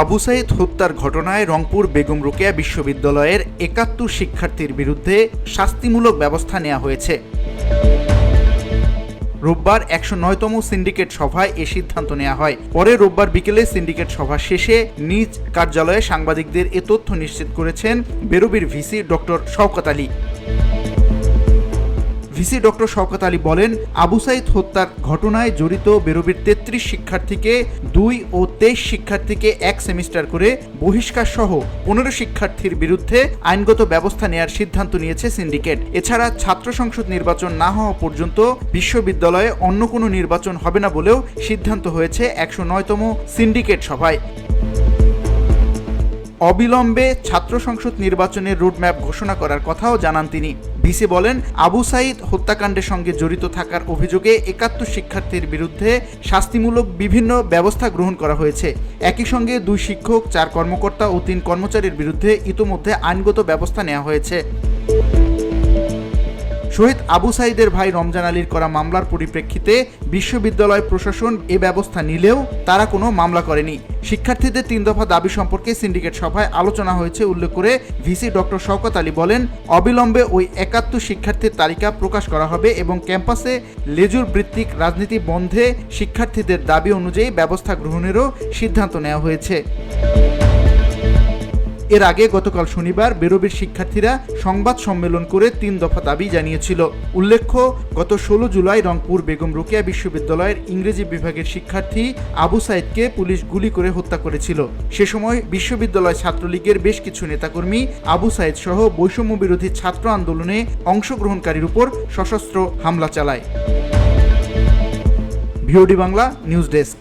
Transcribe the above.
আবু সাইদ হত্যার ঘটনায় রংপুর বেগম রোকেয়া বিশ্ববিদ্যালয়ের ৭১ শিক্ষার্থীর বিরুদ্ধে শাস্তিমূলক ব্যবস্থা নেওয়া হয়েছে। রোববার ১০৯তম সিন্ডিকেট সভায় এ সিদ্ধান্ত নেওয়া হয়। পরে রোববার বিকেলে সিন্ডিকেট সভা শেষে নিজ কার্যালয়ে সাংবাদিকদের এ তথ্য নিশ্চিত করেছেন বেরোবির VC doctor Shawkat Ali. VC doctor Shawkat Ali বলেন, আবু সাইদ হত্যার ঘটনায় জড়িত বেরোবির ৩৩ শিক্ষার্থীকে ২ ও ২৩ শিক্ষার্থীকে ১ সেমিস্টার করে বহিষ্কার সহ ১৫ শিক্ষার্থীর বিরুদ্ধে আইনগত ব্যবস্থা নেওয়ার সিদ্ধান্ত নিয়েছে সিন্ডিকেট। এছাড়া ছাত্র সংসদ নির্বাচন না হওয়া পর্যন্ত বিশ্ববিদ্যালয়ে অন্য কোনো নির্বাচন হবে না বলেও সিদ্ধান্ত হয়েছে ১০৯তম সিন্ডিকেট সভায়। অবিলম্বে ছাত্র সংসদ নির্বাচনের রোডম্যাপ ঘোষণা করার কথাও জানান তিনি। ভিসি বলেন, আবু সাইদ হত্যাকাণ্ডের সঙ্গে জড়িত থাকার অভিযোগে ৭১ শিক্ষার্থীর বিরুদ্ধে শাস্তিমূলক বিভিন্ন ব্যবস্থা গ্রহণ করা হয়েছে। একই সঙ্গে ২ শিক্ষক, ৪ কর্মকর্তা ও ৩ কর্মচারীর বিরুদ্ধে ইতোমধ্যে আইনগত ব্যবস্থা নেওয়া হয়েছে। শহীদ আবু সাইদের ভাই রমজান আলীর করা মামলার পরিপ্রেক্ষিতে বিশ্ববিদ্যালয় প্রশাসন এ ব্যবস্থা নিলেও তারা কোনো মামলা করেনি। শিক্ষার্থীদের ৩ দফা দাবি সম্পর্কে সিন্ডিকেট সভায় আলোচনা হয়েছে উল্লেখ করে ভিসি ডক্টর শওকত আলী বলেন, অবিলম্বে ওই ৭১ শিক্ষার্থীর তালিকা প্রকাশ করা হবে এবং ক্যাম্পাসে লেজুর ভিত্তিক রাজনীতি বন্ধে শিক্ষার্থীদের দাবি অনুযায়ী ব্যবস্থা গ্রহণেরও সিদ্ধান্ত নেওয়া হয়েছে। এর আগে গতকাল শনিবার বেরোবির শিক্ষার্থীরা সংবাদ সম্মেলন করে ৩ দফা দাবি জানিয়েছিল। উল্লেখ্য, গত ১৬ জুলাই রংপুর বেগম রোকেয়া বিশ্ববিদ্যালয়ের ইংরেজি বিভাগের শিক্ষার্থী আবু সাইদকে পুলিশ গুলি করে হত্যা করেছিল। সে সময় বিশ্ববিদ্যালয় ছাত্রলীগের বেশ কিছু নেতাকর্মী আবু সাইদ সহ বৈষম্য বিরোধী ছাত্র আন্দোলনে অংশগ্রহণকারীর উপর সশস্ত্র হামলা চালায়। VOD Bangla news desk.